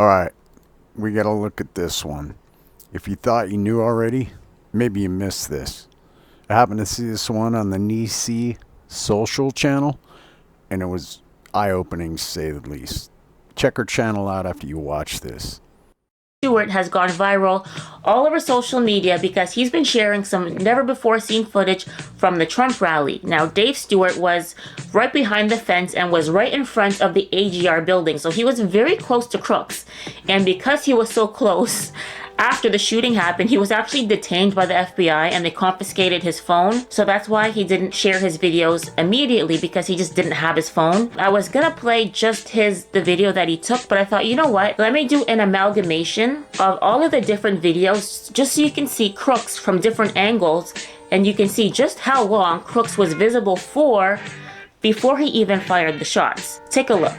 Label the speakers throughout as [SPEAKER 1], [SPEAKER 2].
[SPEAKER 1] Alright, we gotta look at this one. If you thought you knew already, maybe you missed this. I happened to see this one on the Nisi social channel, and it was eye-opening to say the least. Check her channel out after you watch this.
[SPEAKER 2] Stewart has gone viral all over social media because he's been sharing some never-before-seen footage from the Trump rally. Now, Dave Stewart was right behind the fence and was right in front of the AGR building, so he was very close to Crooks. And because he was so close, after the shooting happened, he was actually detained by the FBI and they confiscated his phone. So that's why he didn't share his videos immediately, because he just didn't have his phone. I was gonna play just the video that he took, but I thought, you know what? Let me do an amalgamation of all of the different videos just so you can see Crooks from different angles and you can see just how long Crooks was visible for before he even fired the shots. Take a look.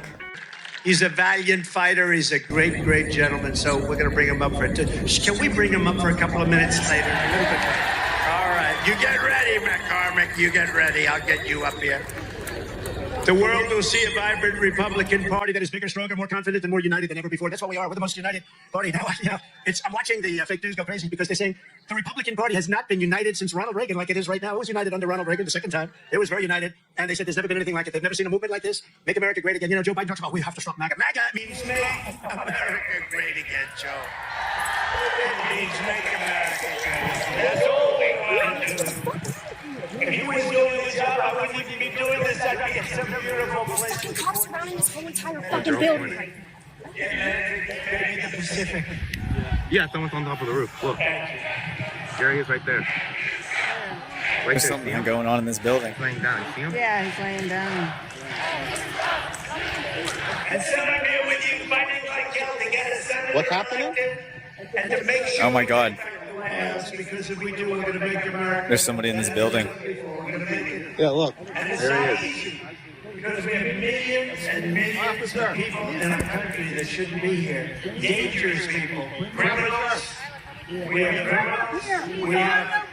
[SPEAKER 3] He's a valiant fighter. He's a great, great gentleman. So we're going to bring him up for it. Can we bring him up for a couple of minutes later? A little bit later. All right. You get ready, McCormick. You get ready. I'll get you up here. The world will see a vibrant Republican Party that is bigger, stronger, more confident, and more united than ever before. That's what we are. We're the most united party now. I'm watching the fake news go crazy because they're saying the Republican Party has not been united since Ronald Reagan like it is right now. It was united under Ronald Reagan the second time. It was very united. And they said there's never been anything like it. They've never seen a movement like this. Make America great again. You know, Joe Biden talks about we have to stop MAGA. MAGA means make America great again, Joe. It means make America great again. That's all we want to do. If he was doing his job, I wouldn't even be doing this. I'd be in some beautiful place.
[SPEAKER 4] Cops surrounding this whole entire fucking building.
[SPEAKER 3] Maybe the Pacific.
[SPEAKER 5] Yeah, someone's on top of the roof. Look. There he is right there. Right
[SPEAKER 6] There's
[SPEAKER 5] there.
[SPEAKER 6] something going on in this building.
[SPEAKER 5] He's laying down. You see him?
[SPEAKER 4] Yeah, he's laying down.
[SPEAKER 3] And someone here with you fighting like hell to get us out of
[SPEAKER 5] What's happening?
[SPEAKER 3] And to make sure
[SPEAKER 6] Oh my God.
[SPEAKER 3] because if we do, we're going to make America.
[SPEAKER 6] There's somebody in this building.
[SPEAKER 5] Yeah, look.
[SPEAKER 3] And it's
[SPEAKER 5] There
[SPEAKER 3] not
[SPEAKER 5] he is.
[SPEAKER 3] easy because we have millions and millions of people in our country that shouldn't be here. Dangerous people, criminals. We have criminals. We have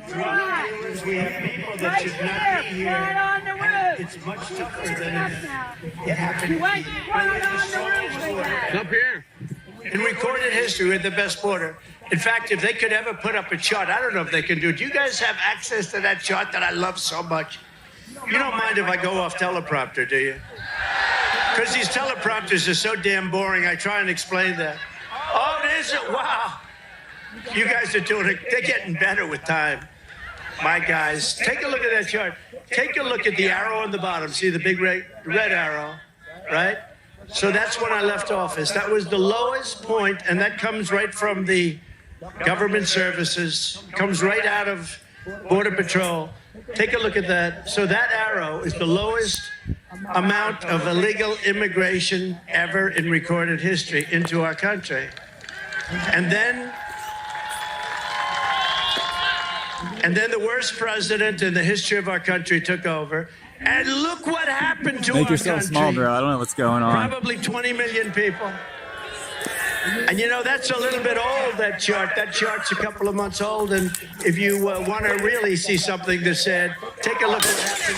[SPEAKER 3] drug dealers. We have people that should not be here. And it's much tougher than it happened.
[SPEAKER 5] It's up here.
[SPEAKER 3] In recorded history, we're the best border. In fact, if they could ever put up a chart, I don't know if they can do it. Do you guys have access to that chart that I love so much? You don't mind if I go off teleprompter, do you? Because these teleprompters are so damn boring, I try and explain that. Oh, there's it. Wow. You guys are doing it. They're getting better with time. My guys, take a look at that chart. Take a look at the arrow on the bottom. See the big red arrow, right? So that's when I left office. That was the lowest point, and that comes right from the government services, comes right out of Border Patrol. Take a look at that. So that arrow is the lowest amount of illegal immigration ever in recorded history into our country. And then the worst president in the history of our country took over. And look what happened to
[SPEAKER 6] Make
[SPEAKER 3] our
[SPEAKER 6] yourself
[SPEAKER 3] country.
[SPEAKER 6] small, bro. I don't know what's going on.
[SPEAKER 3] Probably 20 million people. And you know, that's a little bit old, that chart. That chart's a couple of months old. And if you want to really see something that's sad, take a look at what happened.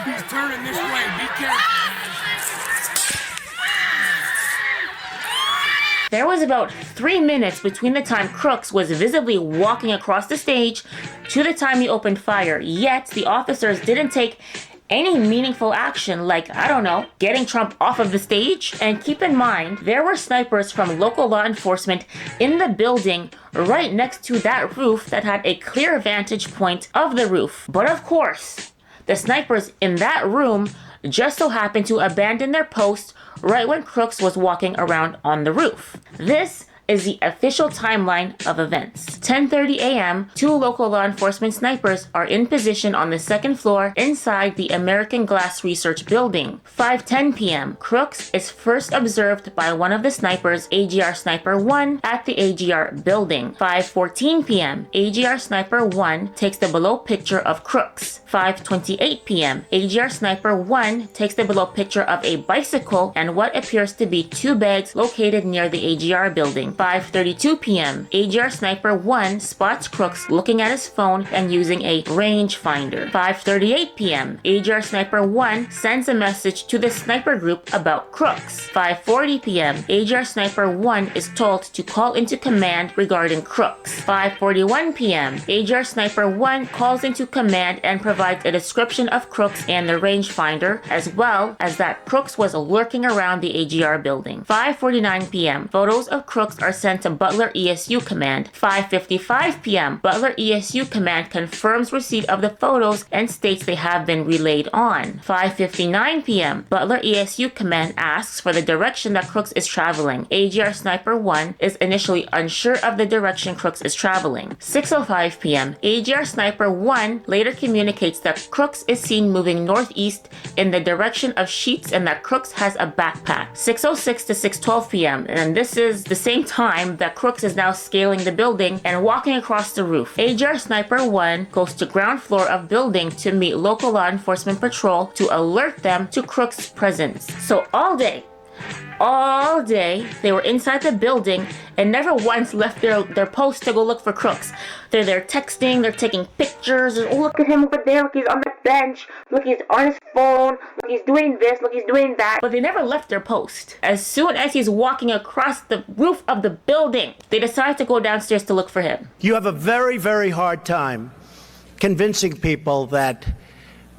[SPEAKER 7] He's turning this way. Be careful.
[SPEAKER 2] There was about 3 minutes between the time Crooks was visibly walking across the stage to the time he opened fire, yet the officers didn't take any meaningful action like, I don't know, getting Trump off of the stage. And keep in mind, there were snipers from local law enforcement in the building right next to that roof that had a clear vantage point of the roof. But of course, the snipers in that room just so happened to abandon their post right when Crooks was walking around on the roof. This is the official timeline of events. 10:30 a.m., 2 local law enforcement snipers are in position on the second floor inside the American Glass Research Building. 5:10 p.m., Crooks is first observed by one of the snipers, AGR Sniper 1, at the AGR building. 5:14 p.m., AGR Sniper 1 takes the below picture of Crooks. 5:28 p.m., AGR Sniper 1 takes the below picture of a bicycle and what appears to be 2 bags located near the AGR building. 5:32 p.m. AGR Sniper 1 spots Crooks looking at his phone and using a rangefinder. 5:38 p.m. AGR Sniper 1 sends a message to the sniper group about Crooks. 5:40 p.m. AGR Sniper 1 is told to call into command regarding Crooks. 5:41 p.m. AGR Sniper 1 calls into command and provides a description of Crooks and the rangefinder, as well as that Crooks was lurking around the AGR building. 5:49 p.m. Photos of Crooks are sent to Butler ESU Command. 5:55 p.m. Butler ESU Command confirms receipt of the photos and states they have been relayed on. 5:59 p.m. Butler ESU Command asks for the direction that Crooks is traveling. AGR Sniper 1 is initially unsure of the direction Crooks is traveling. 6:05 p.m. AGR Sniper 1 later communicates that Crooks is seen moving northeast in the direction of Sheets and that Crooks has a backpack. 6:06 to 6:12 p.m. and this is the same time that Crooks is now scaling the building and walking across the roof. AGR Sniper 1 goes to ground floor of building to meet local law enforcement patrol to alert them to Crooks' presence. So all day, they were inside the building and never once left their post to go look for Crooks. They're there texting, they're taking pictures. Oh, look at him over there, look, he's on the bench, look, he's on his phone, look, he's doing this, look, he's doing that. But they never left their post. As soon as he's walking across the roof of the building, they decide to go downstairs to look for him.
[SPEAKER 8] You have a very, very hard time convincing people that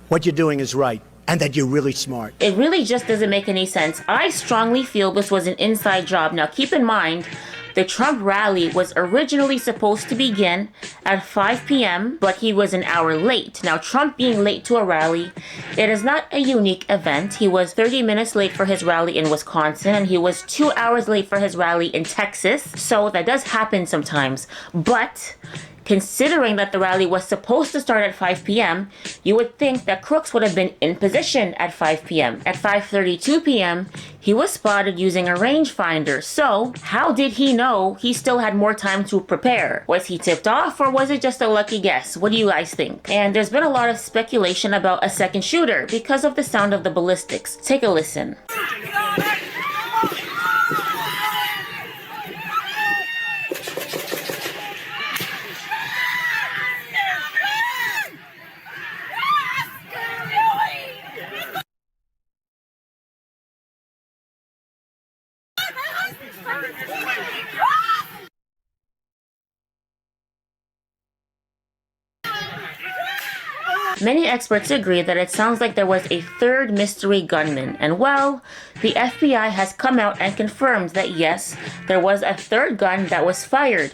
[SPEAKER 8] what you're doing is right and that you're really smart.
[SPEAKER 2] It really just doesn't make any sense. I strongly feel this was an inside job. Now keep in mind, the Trump rally was originally supposed to begin at 5 p.m., but he was an hour late. Now, Trump being late to a rally, it is not a unique event. He was 30 minutes late for his rally in Wisconsin, and he was 2 hours late for his rally in Texas. So that does happen sometimes. But considering that the rally was supposed to start at 5 p.m., you would think that Crooks would have been in position at 5 p.m. At 5:32 p.m., he was spotted using a rangefinder. So, how did he know he still had more time to prepare? Was he tipped off or was it just a lucky guess? What do you guys think? And there's been a lot of speculation about a second shooter because of the sound of the ballistics. Take a listen. Many experts agree that it sounds like there was a third mystery gunman, and well, the FBI has come out and confirmed that yes, there was a third gun that was fired.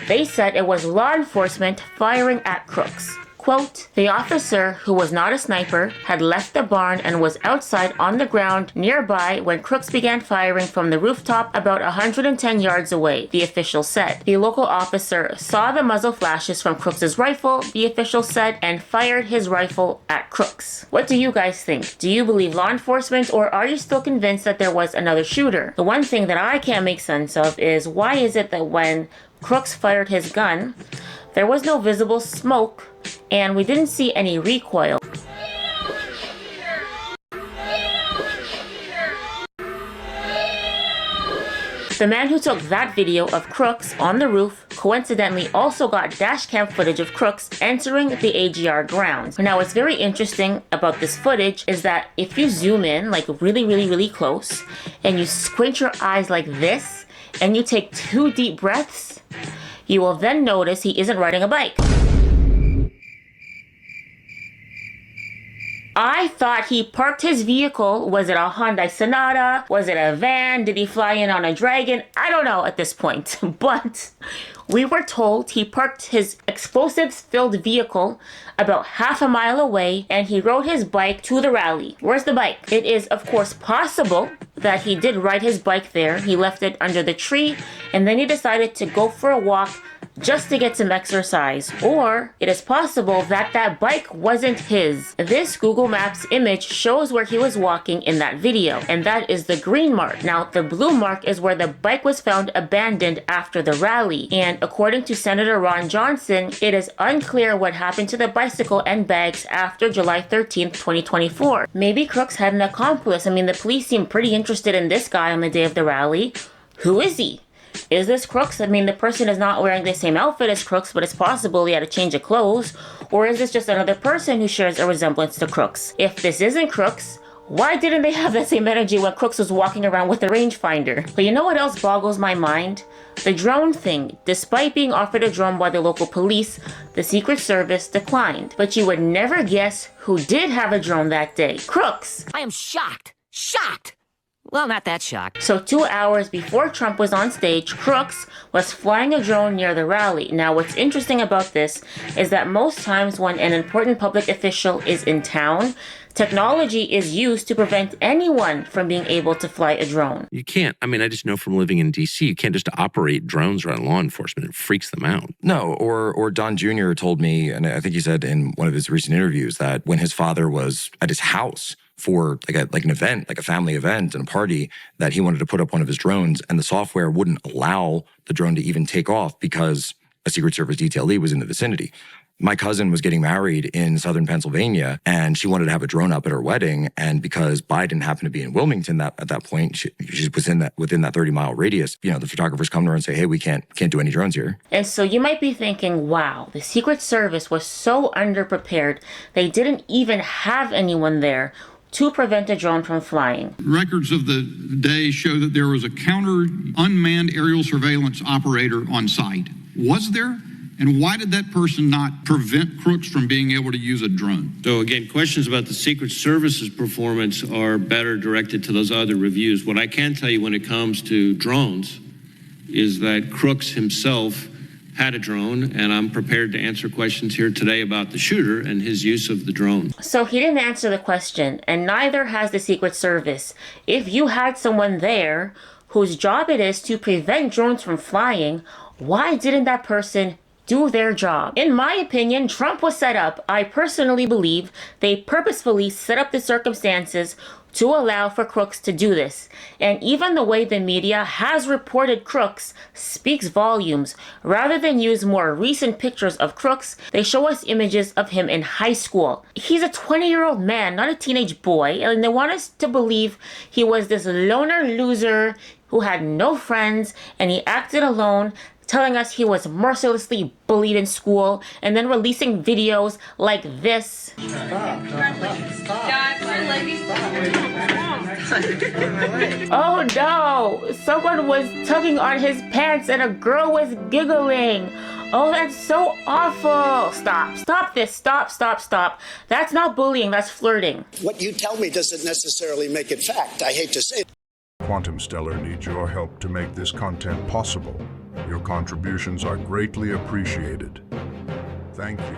[SPEAKER 2] They said it was law enforcement firing at Crooks. Quote, the officer, who was not a sniper, had left the barn and was outside on the ground nearby when Crooks began firing from the rooftop about 110 yards away, the official said. The local officer saw the muzzle flashes from Crooks' rifle, the official said, and fired his rifle at Crooks. What do you guys think? Do you believe law enforcement, or are you still convinced that there was another shooter? The one thing that I can't make sense of is why is it that when Crooks fired his gun, there was no visible smoke, and we didn't see any recoil. The man who took that video of Crooks on the roof coincidentally also got dash cam footage of Crooks entering the AGR grounds. Now, what's very interesting about this footage is that if you zoom in like really close and you squint your eyes like this and you take 2 deep breaths, you will then notice he isn't riding a bike. I thought he parked his vehicle. Was it a Hyundai Sonata? Was it a van? Did he fly in on a Dragon? I don't know at this point, but we were told he parked his explosives-filled vehicle about half a mile away and he rode his bike to the rally. Where's the bike? It is, of course, possible that he did ride his bike there. He left it under the tree and then he decided to go for a walk just to get some exercise. Or it is possible that that bike wasn't his. This Google Maps image shows where he was walking in that video, and that is the green mark. Now, the blue mark is where the bike was found abandoned after the rally. And according to Senator Ron Johnson, it is unclear what happened to the bicycle and bags after July 13th, 2024. Maybe Crooks had an accomplice. I mean, the police seem pretty interested in this guy on the day of the rally. Who is he? Is this Crooks? I mean, the person is not wearing the same outfit as Crooks, but it's possible he had a change of clothes. Or is this just another person who shares a resemblance to Crooks? If this isn't Crooks, why didn't they have that same energy when Crooks was walking around with a rangefinder? But you know what else boggles my mind? The drone thing. Despite being offered a drone by the local police, the Secret Service declined. But you would never guess who did have a drone that day. Crooks!
[SPEAKER 9] I am shocked. Shocked. Well, not that shocked.
[SPEAKER 2] So 2 hours before Trump was on stage, Crooks was flying a drone near the rally. Now, what's interesting about this is that most times when an important public official is in town, technology is used to prevent anyone from being able to fly a drone.
[SPEAKER 10] You can't. I mean, I just know from living in D.C., you can't just operate drones around law enforcement. It freaks them out.
[SPEAKER 11] No, or Don Jr. told me, and I think he said in one of his recent interviews, that when his father was at his house for like an event, like a family event and a party, that he wanted to put up one of his drones, and the software wouldn't allow the drone to even take off because a Secret Service detailee was in the vicinity. My cousin was getting married in southern Pennsylvania, and she wanted to have a drone up at her wedding. And because Biden happened to be in Wilmington at that point, she was within that 30-mile radius. You know, the photographers come to her and say, "Hey, we can't do any drones here."
[SPEAKER 2] And so you might be thinking, wow, the Secret Service was so underprepared. They didn't even have anyone there to prevent a drone from flying.
[SPEAKER 12] Records of the day show that there was a counter unmanned aerial surveillance operator on site. Was there? And why did that person not prevent Crooks from being able to use a drone?
[SPEAKER 13] So again, questions about the Secret Service's performance are better directed to those other reviews. What I can tell you when it comes to drones is that Crooks himself had a drone, and I'm prepared to answer questions here today about the shooter and his use of the drone.
[SPEAKER 2] So he didn't answer the question, and neither has the Secret Service. If you had someone there whose job it is to prevent drones from flying, why didn't that person do their job? In my opinion, Trump was set up. I personally believe they purposefully set up the circumstances to allow for Crooks to do this. And even the way the media has reported Crooks speaks volumes. Rather than use more recent pictures of Crooks, they show us images of him in high school. He's a 20-year-old man, not a teenage boy, and they want us to believe he was this loner loser who had no friends and he acted alone, telling us he was mercilessly bullied in school, and then releasing videos like this. Oh no! Someone was tugging on his pants and a girl was giggling. Oh, that's so awful. Stop this. Stop. That's not bullying, that's flirting.
[SPEAKER 14] What you tell me doesn't necessarily make it fact. I hate to say it.
[SPEAKER 15] Quantum Stellar needs your help to make this content possible. Your contributions are greatly appreciated. Thank you.